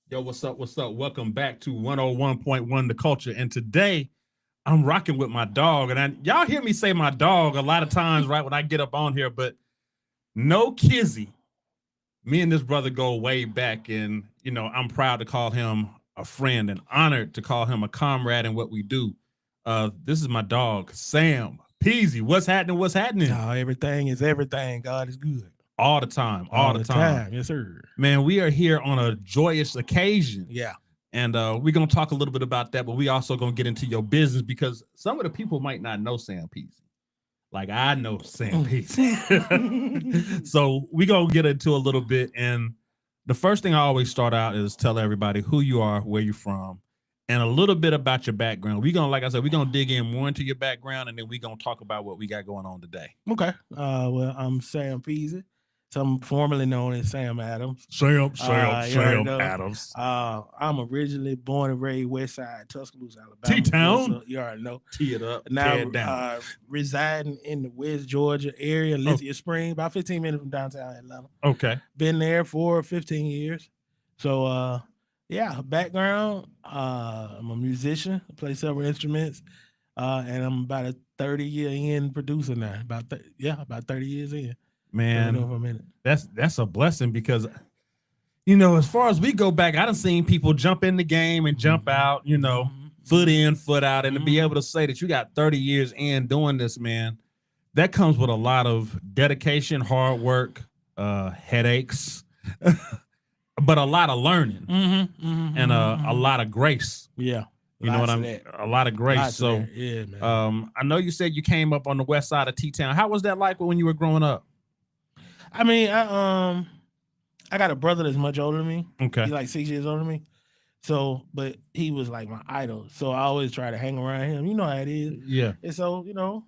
Yo, what's up? What's up? Welcome back to 101.1 The Culture. And today I'm rocking with my dog. And y'all hear me say my dog a lot of times, right, when I get up on here, but no Kizzy. Me and this brother go way back. And, I'm proud to call him a friend and honored to call him a comrade in what we do. This is my dog, Sam Peezy. What's happening? What's happening? No, everything is everything. God is good. All the time. All All the the time. time. Yes, sir. Man, we are here on a joyous occasion. Yeah. And we're going to talk a little bit about that, but we also going to get into your business because some of the people might not know Sam Peezy. Like I know Sam Peezy. So we're going to get into a little bit. And the first thing I always start out is tell everybody who you are, where you're from, and a little bit about your background. We're going to, like I said, we're going to dig in more into your background, and then we're going to talk about what we got going on today. Okay. Well, I'm Sam Peezy. So I'm formerly known as Sam Adams. Sam Adams. I'm originally born and raised West Side, Tuscaloosa, Alabama. T-Town. So you already know. Tee it up. Now tear it down. Residing in the West Georgia area, Lithia Springs, about 15 minutes from downtown Atlanta. Okay. Been there for 15 years. So background. I'm a musician. I play several instruments. And I'm about a 30-year in producer now. About 30 years in. Man, that's a blessing because as far as we go back, I done seen people jump in the game and jump out, foot in, foot out, and to be able to say that you got 30 years in doing this, man, that comes with a lot of dedication, hard work, headaches, but a lot of learning and a lot of grace. Yeah. You know what I mean? A lot of grace. Lots so, of that. Yeah, man. I know you said you came up on the west side of T-Town. How was that like when you were growing up? I mean, I got a brother that's much older than me. Okay. He's like 6 years older than me. So, but he was like my idol. So I always try to hang around him. You know how it is. Yeah. And so,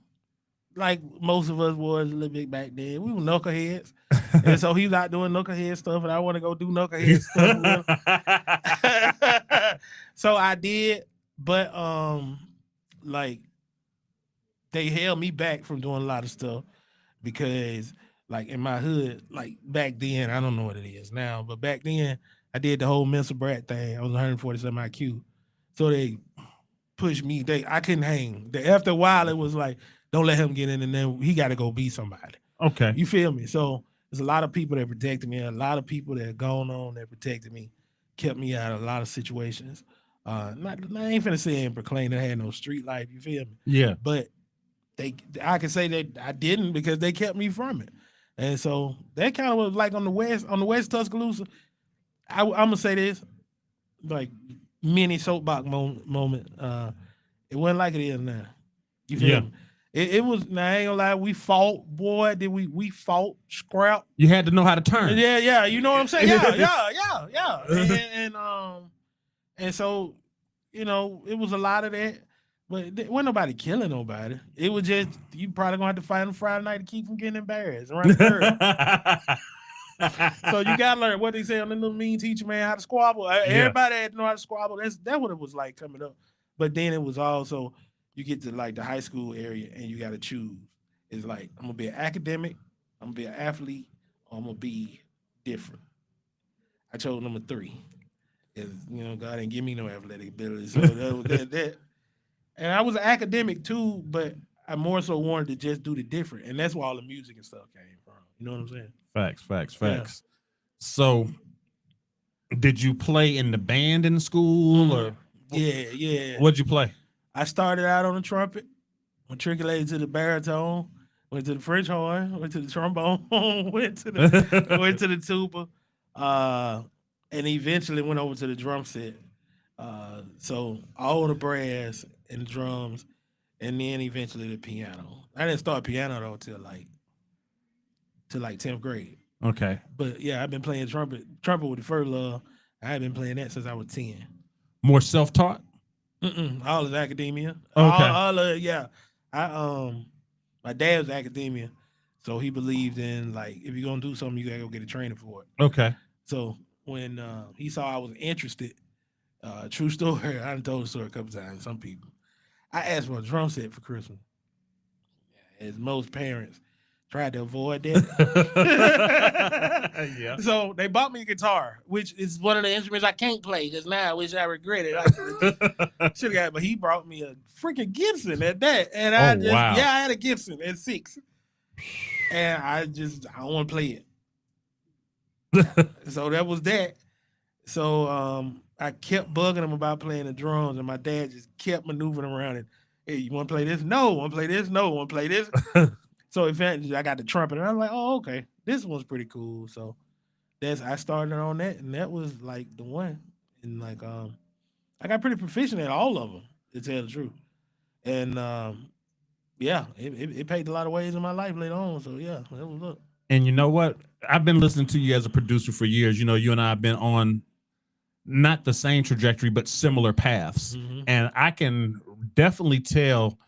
like most of us was a little bit back then, we were knuckleheads. And so he was out doing knucklehead stuff, and I want to go do knucklehead stuff with him. So I did, but like they held me back from doing a lot of stuff because like in my hood, like back then, I don't know what it is now, but back then I did the whole Mr. Brat thing. I was 147 IQ. So they pushed me. I couldn't hang. After a while, it was like, don't let him get in, and then he got to go be somebody. Okay. You feel me? So there's a lot of people that protected me, a lot of people that gone on that protected me, kept me out of a lot of situations. I ain't finna say and proclaim that I had no street life, you feel me? Yeah. But I can say that I didn't because they kept me from it. And so that kind of was like on the west Tuscaloosa. I'm gonna say this, like mini soapbox moment. It wasn't like it is now. You feel me? It was. Now I ain't gonna lie. We fought, boy. Did we fought, scrap? You had to know how to turn. Yeah. You know what I'm saying? Yeah. And so, it was a lot of that. But there wasn't nobody killing nobody. It was just, you probably gonna have to fight on Friday night to keep from getting embarrassed around the girl. So you gotta learn what they say on the little mean teacher, man, how to squabble. Everybody had to know how to squabble. That's what it was like coming up. But then it was also, you get to like the high school area and you gotta choose. It's like, I'm gonna be an academic, I'm gonna be an athlete, or I'm gonna be different. I chose number 3. God didn't give me no athletic ability. So that. And I was an academic too, but I more so wanted to just do the different. And that's where all the music and stuff came from. You know what I'm saying? Facts. Yeah. So did you play in the band in school or? Yeah. What'd you play? I started out on the trumpet, matriculated to the baritone, went to the French horn, went to the trombone, went to the tuba, and eventually went over to the drum set. So all the brass and drums, and then eventually the piano. I didn't start piano though till like 10th grade. Okay. But yeah, I've been playing trumpet with the first love. I've been playing that since I was 10. More self-taught? All is academia. Okay. All of yeah. My dad was academia, so he believed in like if you're gonna do something, you gotta go get a training for it. Okay. So when he saw I was interested, true story, I done told the story a couple times. Some people, I asked for a drum set for Christmas. As most parents, Tried to avoid that. Yeah. So they bought me a guitar, which is one of the instruments I can't play because now I wish I regret it. I should have got, but he brought me a freaking Gibson at that, and I wow. I had a Gibson at 6, and I don't want to play it. So that was that. So I kept bugging him about playing the drums, and my dad just kept maneuvering around it. Hey, you want to play this? No. Want to play this? No. Want to play this? So eventually I got the trumpet, and I'm like, oh, okay, this one's pretty cool. So I started on that, and that was like the one. And like I got pretty proficient at all of them, to tell the truth. And yeah, it paid a lot of ways in my life later on. So yeah, that was up. And you know what? I've been listening to you as a producer for years. You know, you and I have been on not the same trajectory, but similar paths. Mm-hmm. And I can definitely tell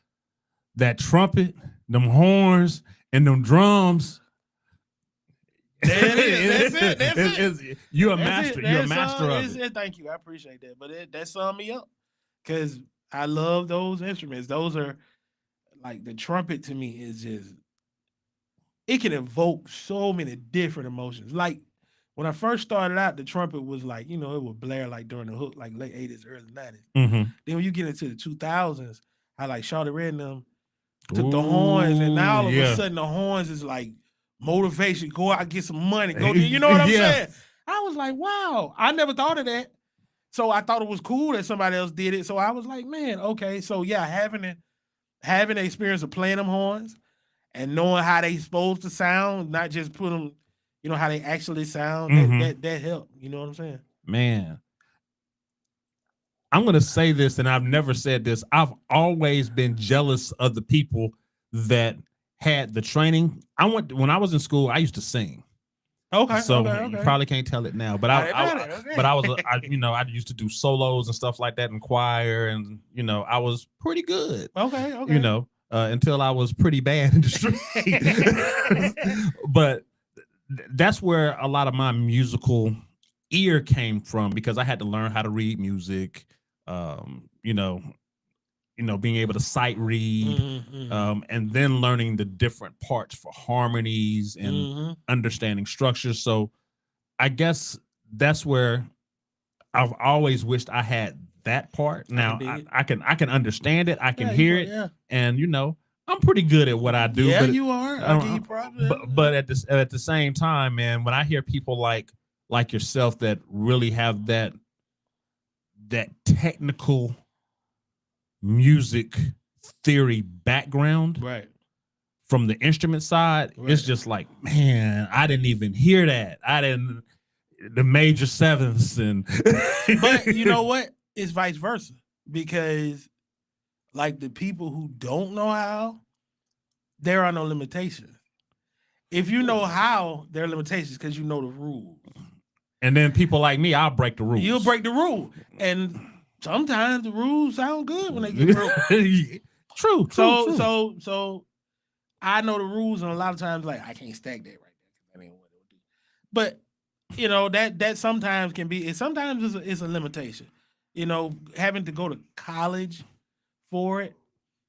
that trumpet, them horns, and them drums. That's it. You're a master. You're a master of it. Thank you. I appreciate that. But that summed me up because I love those instruments. Those are like the trumpet to me is just, it can evoke so many different emotions. Like when I first started out, the trumpet was like, it would blare like during the hook, like late 80s, early 90s. Mm-hmm. Then when you get into the 2000s, I like Shawty Red and them took the horns, and now all of a sudden the horns is like motivation. Go out, get some money. Go, you know what I'm saying? I was like, wow, I never thought of that. So I thought it was cool that somebody else did it. So I was like, man, okay. So yeah, having the experience of playing them horns and knowing how they supposed to sound, not just put them, how they actually sound, that helped. You know what I'm saying? Man. I'm going to say this, and I've never said this. I've always been jealous of the people that had the training. When I was in school, I used to sing. Okay. So okay. you probably can't tell it now, but I used to do solos and stuff like that in choir, and I was pretty good. Okay. Until I was pretty bad in the street. But that's where a lot of my musical ear came from, because I had to learn how to read music. Being able to sight read, and then learning the different parts for harmonies and understanding structures. So I guess that's where I've always wished I had that part. Now I can understand it. I can hear it. Yeah. And I'm pretty good at what I do. Yeah, but you are. I'll give you props. But at the same time, man, when I hear people like yourself that really have that technical music theory background, right, from the instrument side, it's just like, man, I didn't even hear that. The major sevenths and but you know what? It's vice versa, because like the people who don't know how, there are no limitations. If you know how, there are limitations because you know the rules. And then people like me, I'll break the rules. You'll break the rule. And sometimes the rules sound good when they get broke. True. So I know the rules, and a lot of times, like, I can't stack that right there. That ain't what it would do. But that sometimes can be. Sometimes it's a limitation. Having to go to college for it,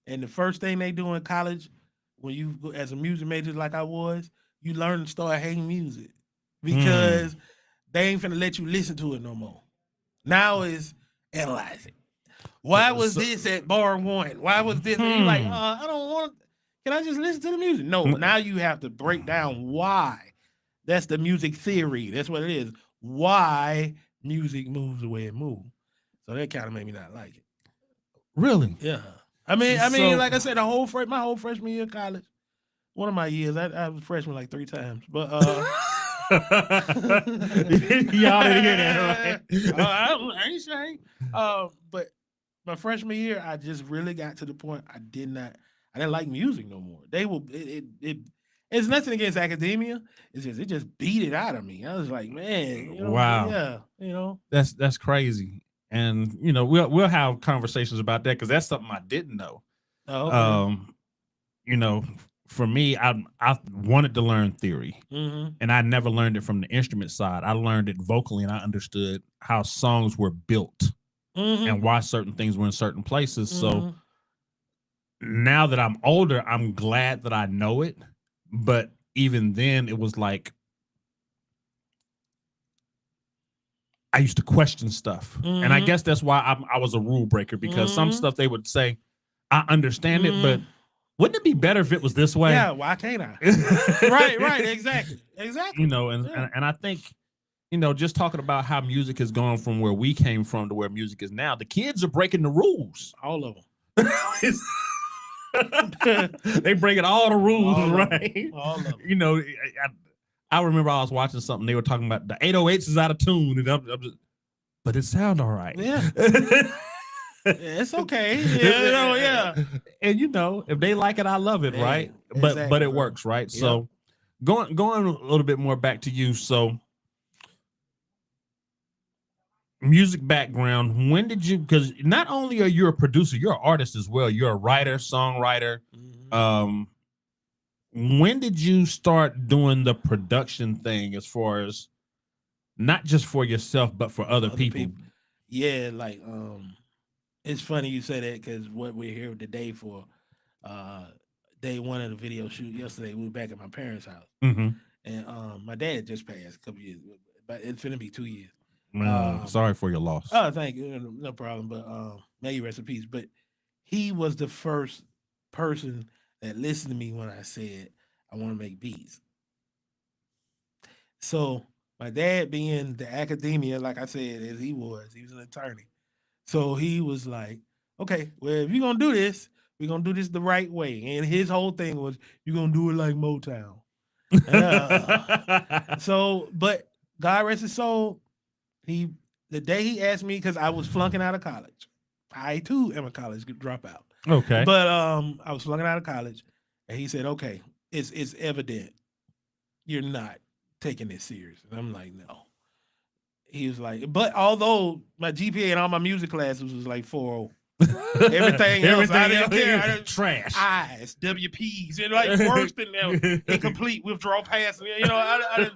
and the first thing they do in college, when you go as a music major like I was, you learn to start hating music because they ain't finna let you listen to it no more. Now it's analyze it. Why was this at bar 1? Why was this? And you're like, I don't want. Can I just listen to the music? No. Now you have to break down why. That's the music theory. That's what it is. Why music moves the way it moves. So that kind of made me not like it. Really? Yeah. I mean, like I said, my whole freshman year of college, one of my years, I was freshman like 3 times. But y'all didn't hear that, right? I ain't saying. But my freshman year, I just really got to the point I didn't like music no more. It's nothing against academia. It's just it just beat it out of me. I was like, man, wow, yeah, that's crazy. And we'll have conversations about that, because that's something I didn't know. Oh, okay. For me, I wanted to learn theory, and I never learned it from the instrument side. I learned it vocally, and I understood how songs were built and why certain things were in certain places. So now that I'm older, I'm glad that I know it, But even then, it was like I used to question stuff, and I guess that's why I was a rule breaker, because some stuff they would say, I understand it, but wouldn't it be better if it was this way? Yeah, why can't I? Right, exactly. You know, and I think, you know, just talking about how music has gone from where we came from to where music is now, the kids are breaking the rules. All of them. They breaking all the rules, All right? All of them. You know, I remember I was watching something, they were talking about the 808s is out of tune, and I'm just, but it sound all right. Yeah. It's okay. Yeah. And you know, if they like it, I love it, right? Exactly, But it works, right? Yep. So going a little bit more back to you. So music background, when did you, because not only are you a producer, you're an artist as well. You're a writer, songwriter. When did you start doing the production thing, as far as not just for yourself, but for other people? Yeah, like it's funny you say that, because what we're here today for, day one of the video shoot yesterday, we were back at my parents' house. And my dad just passed a couple years, but it's gonna be 2 years. Sorry for your loss. Oh, thank you. No problem. But may you rest in peace. But he was the first person that listened to me when I said I want to make beats. So my dad, being the academia, like I said, as he was an attorney. So he was like, okay, well, if you're gonna do this, we're gonna do this the right way. And his whole thing was, you're gonna do it like Motown. So, but God rest his soul, the day he asked me, because I was flunking out of college. I too am a college dropout. Okay. But I was flunking out of college, and he said, okay, it's evident you're not taking this serious. And I'm like, no. He was like, but although my GPA in all my music classes was like 4.0, everything else, I didn't care. Trash. I's, WP's, and like worse than them, incomplete, withdrawal pass. You know, I didn't,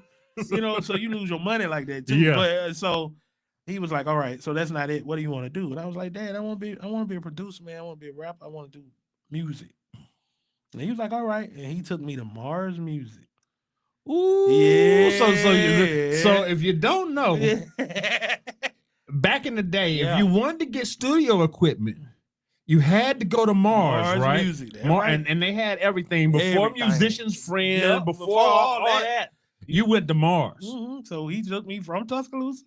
you know, so you lose your money like that too. Yeah. But so he was like, all right, so that's not it. What do you want to do? And I was like, Dad, I want to be a producer, man. I want to be a rapper. I want to do music. And he was like, all right. And he took me to Mars Music. Ooh, yeah. So if you don't know, back in the day, if you wanted to get studio equipment, you had to go to Mars, right? Music, right? And they had everything before Musician's Friend, before all that. You went to Mars. So he took me from Tuscaloosa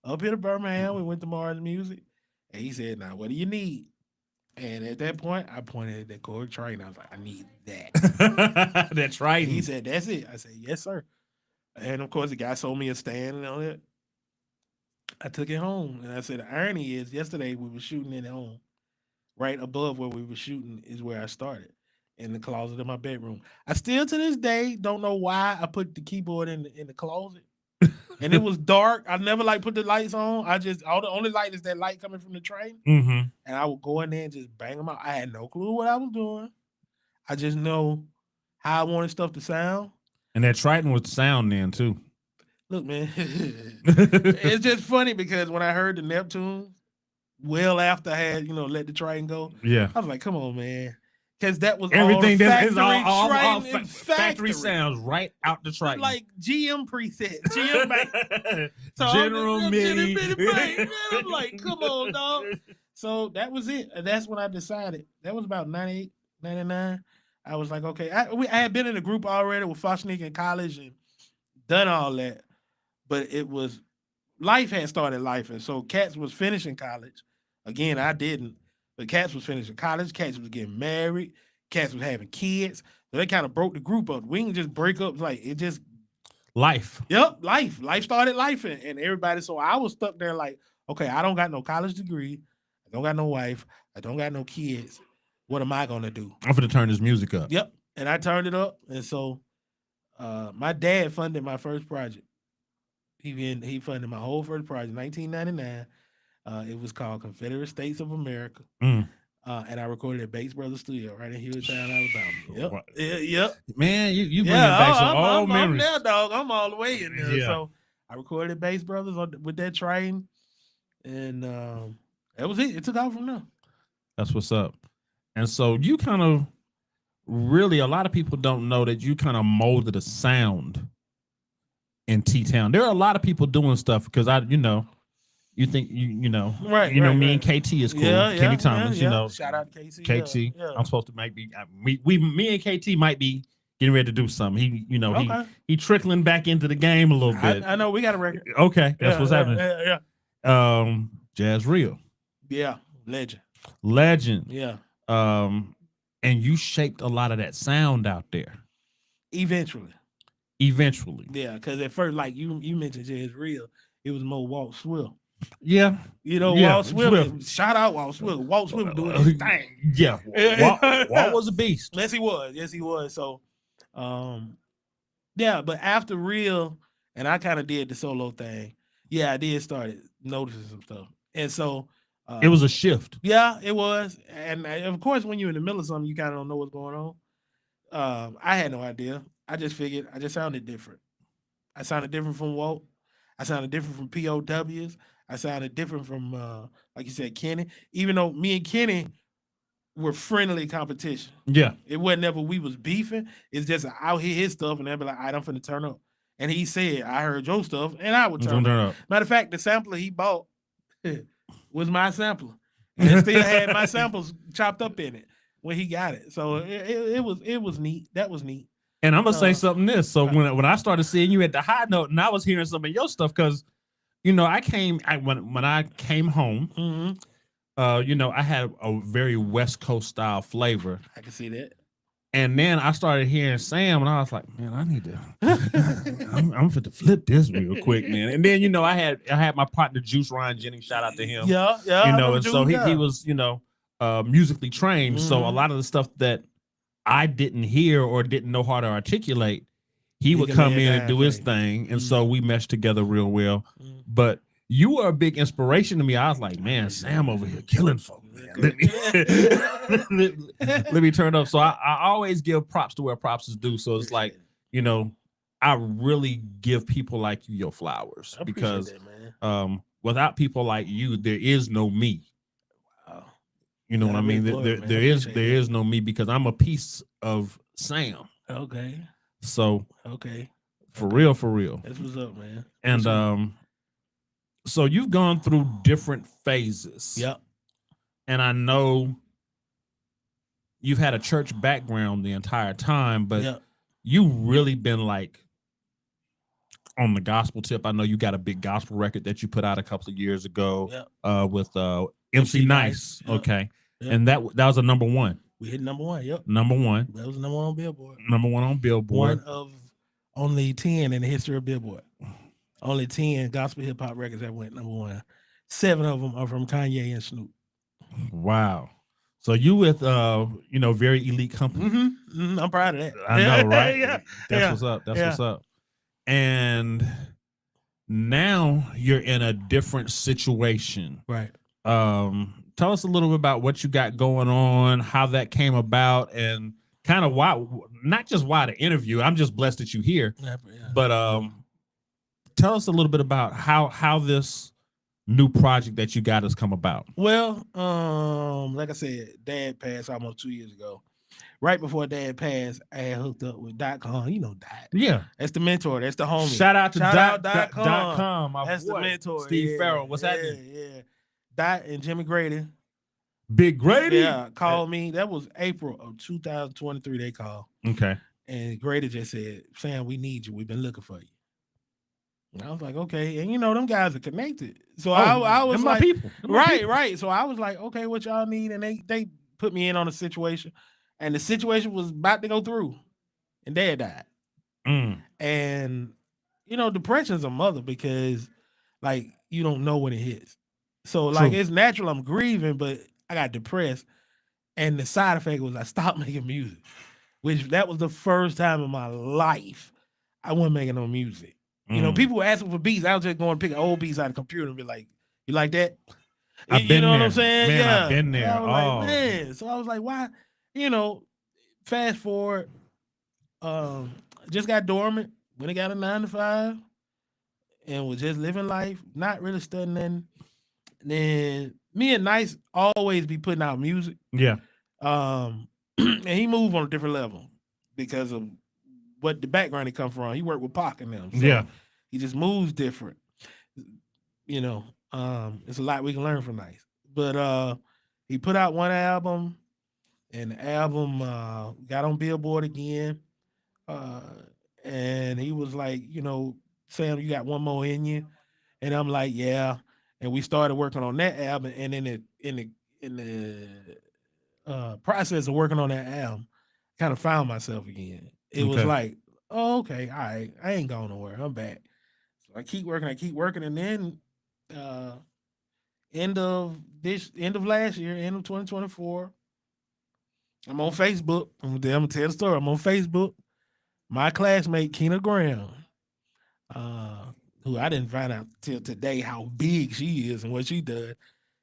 up here to Birmingham. We went to Mars Music, and he said, "Now, what do you need?" And at that point, I pointed at that Korg Triton. I was like, I need that. That Triton. He said, that's it. I said, yes, sir. And of course, the guy sold me a stand and all that. I took it home. And I said, the irony is, yesterday we were shooting it at home. Right above where we were shooting is where I started, in the closet of my bedroom. I still, to this day, don't know why I put the keyboard in the closet. And it was dark. I never put the lights on. The only light is that light coming from the train. And I would go in there and just bang them out. I had no clue what I was doing. I just know how I wanted stuff to sound. And that Triton was the sound then too. Look, man, it's just funny because when I heard the Neptune, well after I had, let the Triton go, I was like, come on, man. Because that was everything all factory sounds right out the Triton. Like GM preset. GM so General MIDI. I'm like, come on, dog. So that was it. That's when I decided. That was about 98, 99. I was like, okay. I had been in a group already with Foxnick in college and done all that. But it was, life had started life. And so Cats was finishing college. Again, I didn't. But Cats was finishing college. Cats was getting married. Cats was having kids. So they kind of broke the group up. We can just break up. It just. Life. Yep, life. Life started life. And everybody. So I was stuck there like, okay, I don't got no college degree. I don't got no wife. I don't got no kids. What am I going to do? I'm going to turn this music up. Yep. And I turned it up. And so my dad funded my first project. He funded my whole first project, 1999. It was called Confederate States of America. And I recorded at Bates Brothers Studio right in Hewlettstown, Alabama. Yep. Man, you bringing back some old memories. I'm there, dog. I'm all the way in there. Yeah. So I recorded at Bates Brothers with that train. And that was it. It took off from there. That's what's up. And so you kind of really a lot of people don't know that you kind of molded a sound in T-Town. There are a lot of people doing stuff because you think Right, me right. and KT is cool. Yeah, Kenny yeah, Thomas, yeah. Shout out to KC. KT. Yeah, I'm supposed to me and KT might be getting ready to do something. Okay. He trickling back into the game a little bit. I know we got a record. Okay, that's what's happening. Yeah. Jazz Real. Yeah, legend. Yeah. Yeah. And you shaped a lot of that sound out there. Eventually. Yeah, because at first, like you mentioned Jazz Real, it was more Walt Swift. Yeah. Walt Swift. Shout out Walt Swift. Walt Swift doing his thing. Yeah. Walt was a beast. Yes, he was. So, yeah, but after Real, and I kind of did the solo thing. Yeah, I did start noticing some stuff. And so it was a shift. Yeah, it was. And of course, when you're in the middle of something, you kind of don't know what's going on. I had no idea. I just figured I just sounded different. I sounded different from Walt. I sounded different from POWs. I sounded different from, like you said, Kenny. Even though me and Kenny were friendly competition. Yeah. It wasn't ever we was beefing. It's just I'll hear his stuff and they'll be like, all right, I'm finna turn up. And he said, I heard your stuff and I would turn up. Matter of fact, the sampler he bought was my sampler. And it still had my samples chopped up in it when he got it. So it was neat. That was neat. And I'm gonna say something this. So when I started seeing you at the high note and I was hearing some of your stuff, because when I came home, mm-hmm. I had a very West Coast style flavor. I can see that. And then I started hearing Sam, and I was like, man, I need to. I'm fit to flip this real quick, man. And then I had my partner Juice Ryan Jennings. Shout out to him. Yeah. And so he was musically trained. Mm-hmm. So a lot of the stuff that I didn't hear or didn't know how to articulate, he would come in and do his thing, and so we meshed together real well. But you were a big inspiration to me. I was like, man, Sam over here killing folk, man. Let me turn up. So I always give props to where props is due. So it's like, I really give people like you your flowers, because that, without people like you, there is no me. Wow. You know what I mean? There is no me, because I'm a piece of Sam. Okay. So for real. That's what's up, man. And so you've gone through different phases. Yep. And I know you've had a church background the entire time, but you really been like on the gospel tip. I know you got a big gospel record that you put out a couple of years ago with MC Nice. Yep. Okay. Yep. And that was a number one. We hit number one. Yep. Number one. That was number one on Billboard. Number one on Billboard. One of only 10 in the history of Billboard. Only 10 gospel hip hop records that went number one. 7 of them are from Kanye and Snoop. Wow. So you with very elite company. Mm-hmm. I'm proud of that. I know, right? That's what's up. That's what's up. And now you're in a different situation. Right. Tell us a little bit about what you got going on, how that came about, and kind of why, not just why the interview. I'm just blessed that you're here. But tell us a little bit about how this new project that you got has come about. Well, like I said, Dad passed almost 2 years ago. Right before Dad passed, I had hooked up with .com. You know Dot. Yeah. That's the mentor. That's the homie. Shout out to .com. That's the mentor. Steve Farrell. What's happening? Yeah. Dot and Jimmy Grady. Big Grady? Yeah, called me. That was April of 2023 they called. Okay. And Grady just said, Sam, we need you. We've been looking for you. And I was like, okay. And them guys are connected. So I was like, people. Right. So I was like, okay, what y'all need? And they put me in on a situation. And the situation was about to go through. And Dad died. And, depression's a mother, because, like, you don't know when it hits. So, like, it's natural I'm grieving, but I got depressed. And the side effect was I stopped making music, which that was the first time in my life I wasn't making no music. People were asking for beats. I was just going to pick old beats out of the computer and be like, you like that? I've been know there. what I'm saying? Man, yeah. I've been there. I was like, man. So I was like, why? Fast forward, just got dormant when I got a 9 to 5 and was just living life, not really studying. Then me and Nice always be putting out music. Yeah. and he moved on a different level because of what the background he come from. He worked with Pac and them. So Yeah. he just moves different. You know, it's a lot we can learn from Nice. But he put out one album, and the album got on Billboard again. Uh, and he was like, Sam, you got one more in you. And I'm like, yeah. And we started working on that album, and in the process of working on that album, kind of found myself again. It was Okay. like, oh, okay, all right, I ain't going nowhere. I'm back. So I keep working, and then uh end of last year, end of 2024, I'm on Facebook. I'm gonna tell the story. I'm on Facebook. My classmate Keena Graham, uh, who I didn't find out till today how big she is and what she does.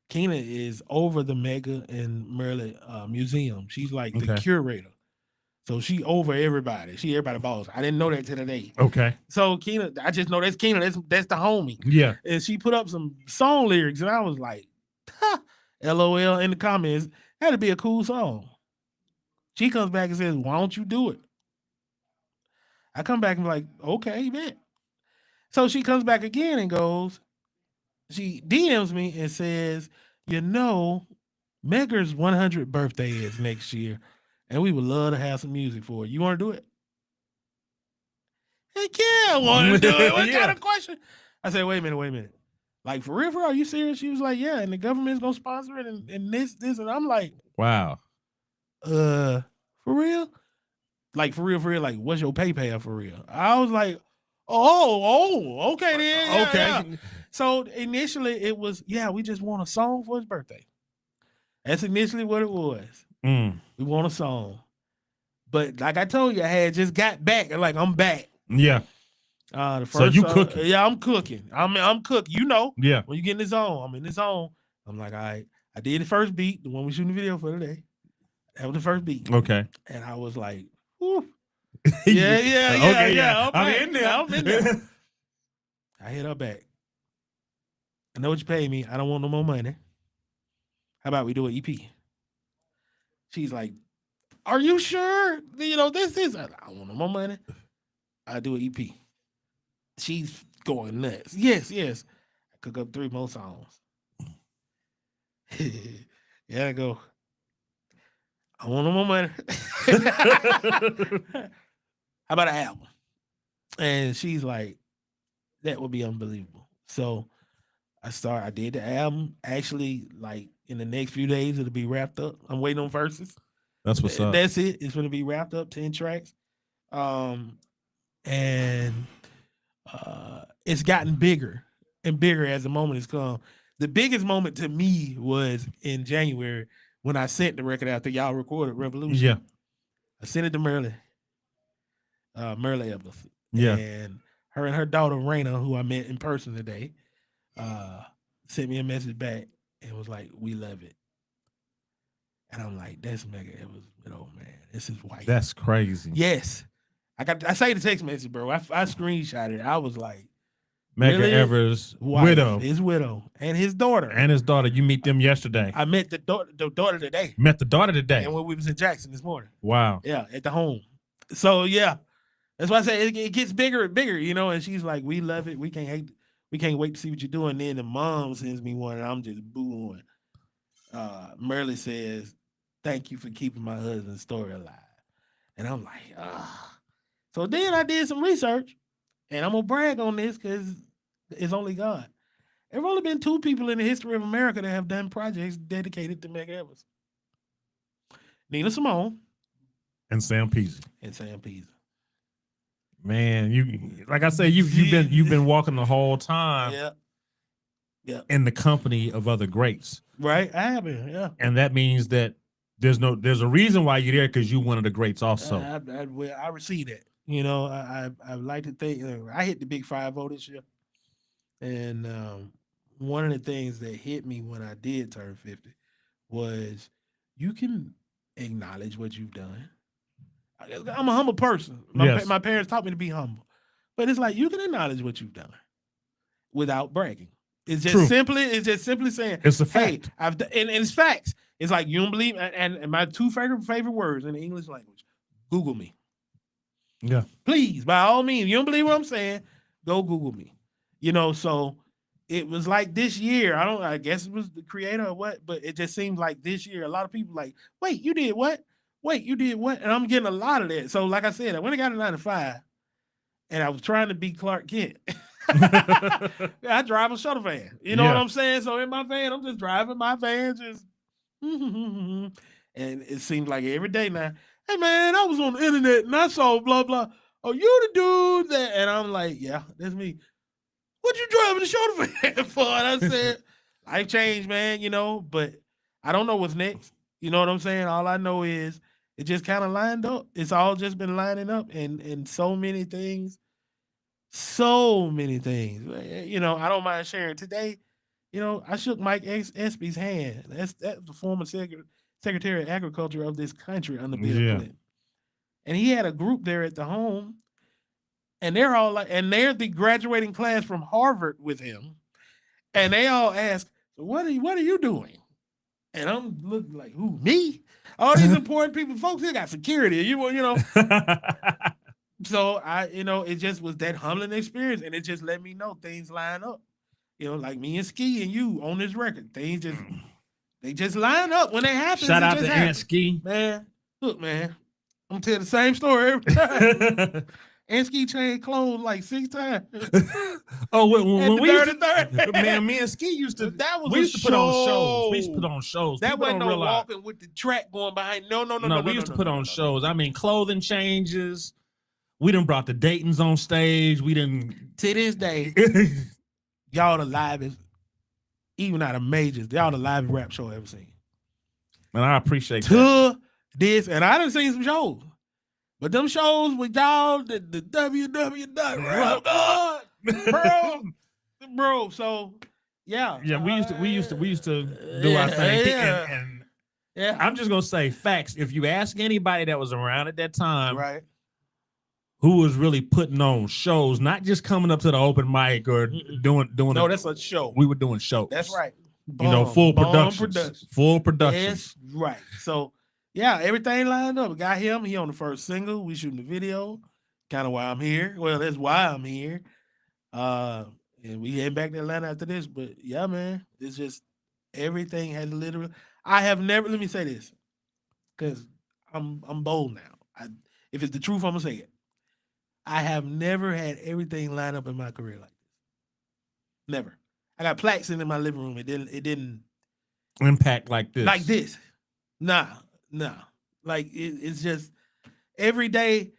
Keena is over the Medgar and Merle Museum. She's like the Okay. curator. So she over everybody. She everybody boss. I didn't know that till today. Okay. So Keena, I just know that's Keena. That's the homie. Yeah. And she put up some song lyrics, and I was like, ha, LOL in the comments. That'd be a cool song. She comes back and says, why don't you do it? I come back and be like, okay, man. So she comes back again and goes, she DMs me and says, Medgar's 100th birthday is next year, and we would love to have some music for it. You want to do it? Heck yeah, I want to do it. What kind of question? I said, wait a minute. Like, for real, are you serious? She was like, yeah, and the government's going to sponsor it and this. And I'm like, wow. For real? Like, for real, like, what's your PayPal for real? I was like, oh, okay then. Yeah, okay. Yeah. So initially it was, we just want a song for his birthday. That's initially what it was. We want a song. But like I told you, I had just got back and like I'm back. Yeah. The first, so you cooking? Yeah, I'm cooking. I'm cooking. Yeah. When you get in the zone, I'm in the zone. I'm like, all right. I did the first beat, the one we shooting the video for today. That was the first beat. Okay. And I was like, whew. Yeah. I'm in there. I hit her back. I know what you pay me. I don't want no more money. How about we do an EP? She's like, are you sure? This is, I don't want no more money. I do an EP. She's going nuts. Yes. I cook up 3 more songs. Yeah, I go, I want no more money. How about an album? And she's like, that would be unbelievable. So I did the album. Actually, like in the next few days, it'll be wrapped up. I'm waiting on verses. That's what's up. That's it. It's going to be wrapped up, 10 tracks. And it's gotten bigger and bigger as the moment has come. The biggest moment to me was in January when I sent the record after y'all recorded Revolution. Yeah. I sent it to Merle Evers. Yeah. And her daughter, Raina, who I met in person today, sent me a message back and was like, we love it. And I'm like, that's Medgar Evers, man. This is wife. That's crazy. Yes. I say the text message, bro. I screenshot it. I was like, Medgar really? Evers' wife, widow. His widow. And his daughter. You meet them yesterday. I met the daughter today. Met the daughter today. And when we was in Jackson this morning. Wow. Yeah, at the home. So yeah. That's why I say it gets bigger and bigger, and she's like, we love it. We can't wait to see what you're doing. Then the mom sends me one and I'm just booing. Merle says, thank you for keeping my husband's story alive. And I'm like, So then I did some research, and I'm gonna brag on this because it's only God. There have only been 2 people in the history of America that have done projects dedicated to Medgar Evers. Nina Simone and Sam Peezy. Man, you like I say, you've been walking the whole time. Yeah. In the company of other greats. Right, I have been. Yeah. And that means that there's a reason why you're there, because you're one of the greats also. I receive that. I like to think I hit the big 5-0 this year, and one of the things that hit me when I did turn 50 was you can acknowledge what you've done. I'm a humble person. My parents taught me to be humble, but it's like you can acknowledge what you've done without bragging. It's just simply saying it's a fact. Hey, and it's facts. It's like you don't believe, and my two favorite words in the English language: Google me. Yeah. Please, by all means, you don't believe what I'm saying, go Google me. So it was like this year. I guess it was the creator or what, but it just seems like this year, a lot of people like, wait, you did what? Wait, you did what? And I'm getting a lot of that. So, like I said, I went and got a 9 to 5, and I was trying to be Clark Kent. I drive a shuttle van. You know what I'm saying? So in my van, I'm just driving my van, just and it seems like every day now. Hey man, I was on the internet and I saw blah blah. Oh, you the dude that? And I'm like, yeah, that's me. What you driving the shuttle van for? And I said, life changed, man. But I don't know what's next. You know what I'm saying? All I know is it just kind of lined up. It's all just been lining up, and so many things. So many things. I don't mind sharing. Today, I shook Mike Espy's hand. That's the former Secretary of Agriculture of this country under Bill Clinton. And he had a group there at the home, and they're all they're the graduating class from Harvard with him. And they all ask, so what are you doing? And I'm looking like, who, me? All these important people, folks, they got security. So it just was that humbling experience, and it just let me know things line up. Like me and Ski and you on this record, things just line up when they happen. Shout out to Aunt Ski. Man, look, man, I'm gonna tell the same story every time. Aunt Ski changed clothes like 6 times. Oh, when we used to, man, me and Ski used to. That was we used to put on shows. We used to put on shows. That wasn't no walking with the track going behind. No. We used to put on shows. I mean, clothing changes. We done brought the Daytons on stage. We done to this day. Y'all the livest, even out of majors. Y'all the livest rap show I ever seen. And I appreciate that. This, and I done seen some shows. But them shows with y'all, the www. Bro. So yeah. Yeah, we used to do our thing. And I'm just gonna say facts. If you ask anybody that was around at that time, right, who was really putting on shows, not just coming up to the open mic or doing. No, that's a show. We were doing shows. That's right. Full production. Full production. That's right. So yeah, everything lined up. We got him. He on the first single. We shooting the video. Kind of why I'm here. Well, that's why I'm here. And we head back to Atlanta after this. But yeah, man, it's just everything has literally. I have never. Let me say this, because I'm bold now. If it's the truth, I'm gonna say it. I have never had everything line up in my career like this. Never. I got plaques in my living room. It didn't impact like this. Like this. Nah. Like it's just every day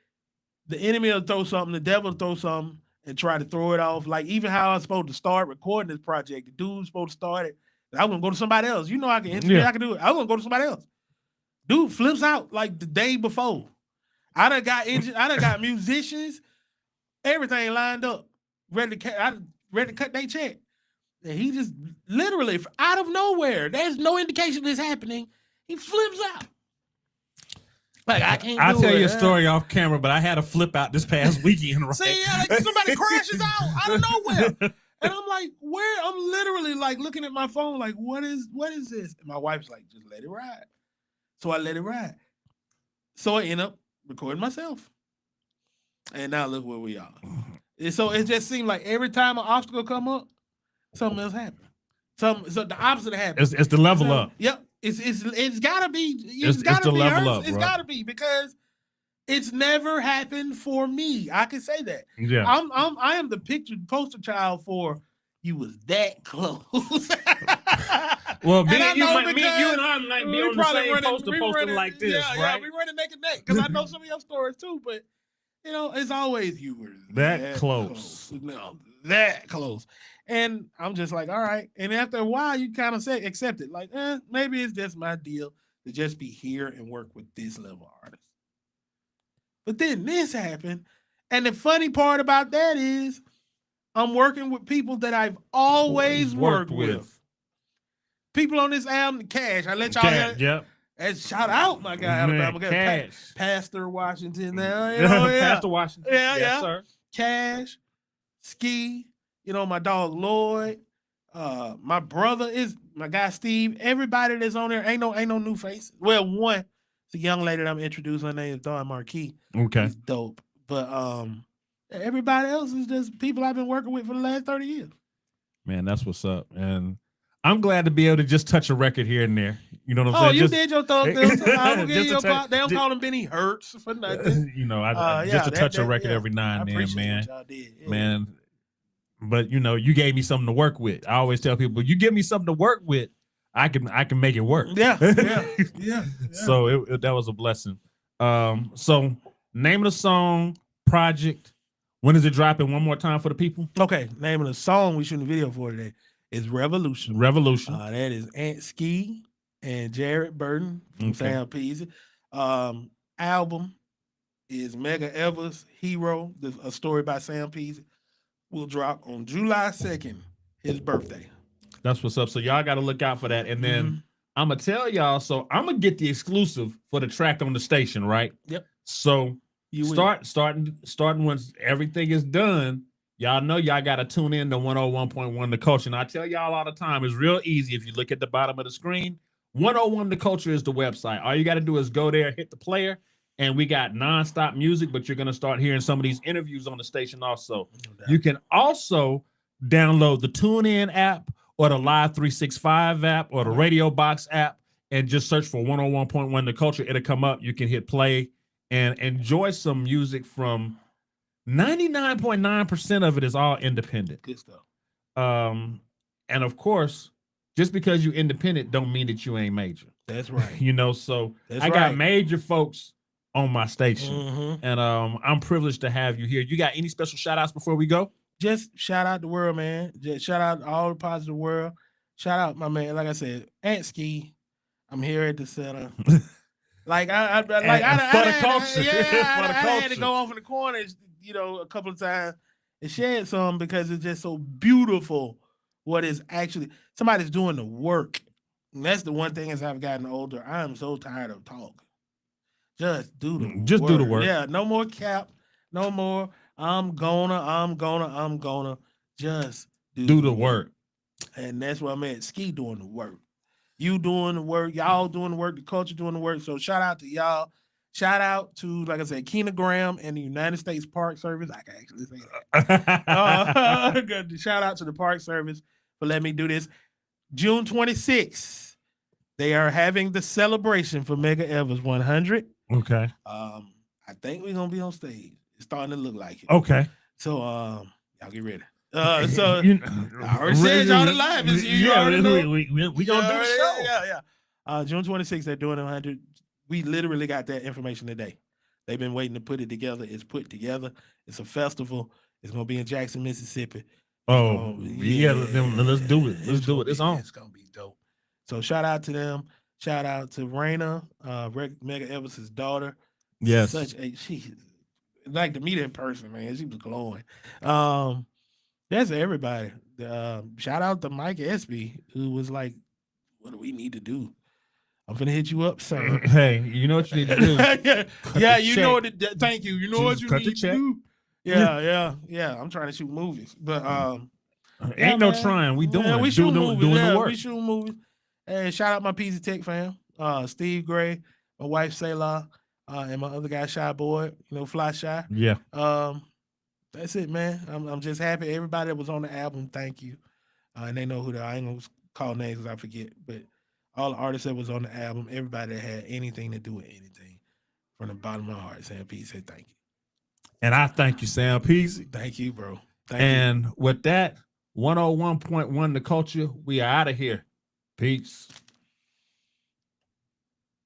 the enemy will throw something, the devil will throw something and try to throw it off. Like even how I was supposed to start recording this project, the dude was supposed to start it. I was gonna go to somebody else. I can engineer, I can do it. I was gonna go to somebody else. Dude flips out like the day before. I done got musicians, everything lined up, ready to cut their check. And he just literally out of nowhere, there's no indication this happening. He flips out. Like I can't. I'll tell you a story off camera, but I had a flip out this past weekend. Right? See, like somebody crashes out of nowhere, and I'm like, where? I'm literally like looking at my phone, like, what is this? And my wife's like, just let it ride. So I let it ride. So I end up recording myself, and now look where we are. And so it just seemed like every time an obstacle come up, something else happened. So the opposite happens. It's the level up. Yep. It's gotta be. It's gotta be. It's gotta be because it's never happened for me. I can say that. Yeah. I am the poster child for you was that close. Well, you and I might be on the same poster like this, right? Yeah, we running neck and neck because I know some of your stories too. But it's always you were that close. No, that close. And I'm just like, all right. And after a while, you kind of accept it. Like, maybe it's just my deal to just be here and work with this level artist. But then this happened. And the funny part about that is I'm working with people that I've always worked with. People on this album, Cash. I let y'all hear. Yep. And shout out, my guy, Alabama. Cash. Pastor Washington now. Pastor Washington. Yeah. Sir. Cash, Ski. My dog Lloyd, My brother is my guy Steve. Everybody that's on there ain't no new faces. Well, one, it's a young lady that I'm introducing. Her name is Dawn Marquis. Okay. She's dope. But everybody else is just people I've been working with for the last 30 years. Man, that's what's up. And I'm glad to be able to just touch a record here and there. You know what I'm saying? You Just, did your thug. I'm just to touch- they don't call him Benny Hurts for nothing. you know, just to touch a record every now and then, appreciate man. what y'all did. Yeah. Man. But you know, you gave me something to work with. I always tell people, you give me something to work with, I can make it work. Yeah. So that was a blessing. So name of the song, project. When is it dropping? One more time for the people. Okay, name of the song we shooting a video for today is Revolution. Revolution. That is Ant Ski and Jared Burton from Sam Peezy. Album is Medgar Evers, Hero, a story by Sam Peezy. Will drop on July 2nd, his birthday. That's what's up. So y'all got to look out for that. And then I'm going to tell y'all, so I'm going to get the exclusive for the track on the station, right? Yep. So starting once everything is done, y'all know y'all got to tune in to 101.1 The Culture. And I tell y'all all the time, it's real easy. If you look at the bottom of the screen, 101 The Culture is the website. All you got to do is go there, hit the player, and we got nonstop music, but you're going to start hearing some of these interviews on the station also. You can also download the TuneIn app or the Live 365 app or the Radio Box app and just search for 101.1 The Culture. It'll come up. You can hit play and enjoy some music from 99.9% of it is all independent. Good stuff. And of course, just because you're independent don't mean that you ain't major. That's right. You know, so I got major folks on my station. And I'm privileged to have you here. You got any special shout outs before we go? Just shout out the world, man. Just shout out all the parts of the world. Shout out my man, like I said, Ant Ski. I'm here at the center. Like I for the culture. I had to go off in the corners, you know, a couple of times and shed some because it's just so beautiful what is actually somebody's doing the work. And that's the one thing as I've gotten older. I am so tired of talking. Just do the work. Yeah, no more cap, no more. I'm gonna just do the work. And that's what I'm at. Ski doing the work. You doing the work, y'all doing the work, the culture doing the work. So shout out to y'all. Shout out to, like I said, Keena Graham and the United States Park Service. I can actually say that. Shout out to the Park Service for letting me do this. June 26th, they are having the celebration for Medgar Evers 100. Okay. I think we're gonna be on stage. It's starting to look like it. Okay. So y'all get ready. So I already said y'all the live. We gonna do the show. Yeah. June 26th, they're doing 100. We literally got that information today. They've been waiting to put it together. It's put together. It's a festival. It's gonna be in Jackson, Mississippi. Let's do it. Let's do it. It's on. It's gonna be dope. So shout out to them. Shout out to Raina, Medgar Evers' daughter. Yes. She like to meet in person, man. She was glowing. That's everybody. Shout out to Mike Espy, who was like, what do we need to do? I'm finna hit you up, sir. Hey, you know what you need to do. Know what thank you. You know what you need to do. Yeah. I'm trying to shoot movies. But ain't no trying. We doing it. We shoot movies. Doing the work. We shoot movies. And shout out my Peezy Tech fam. Steve Gray, my wife Selah, and my other guy Shy Boy, Fly Shy. Yeah. That's it, man. I'm just happy. Everybody that was on the album, thank you. And they know who they are. I ain't gonna call names because I forget, but all the artists that was on the album, everybody that had anything to do with anything, from the bottom of my heart, Sam Peezy said thank you. And I thank you, Sam Peezy. Thank you, bro. With that, 101.1 The Culture, we are out of here. Peace.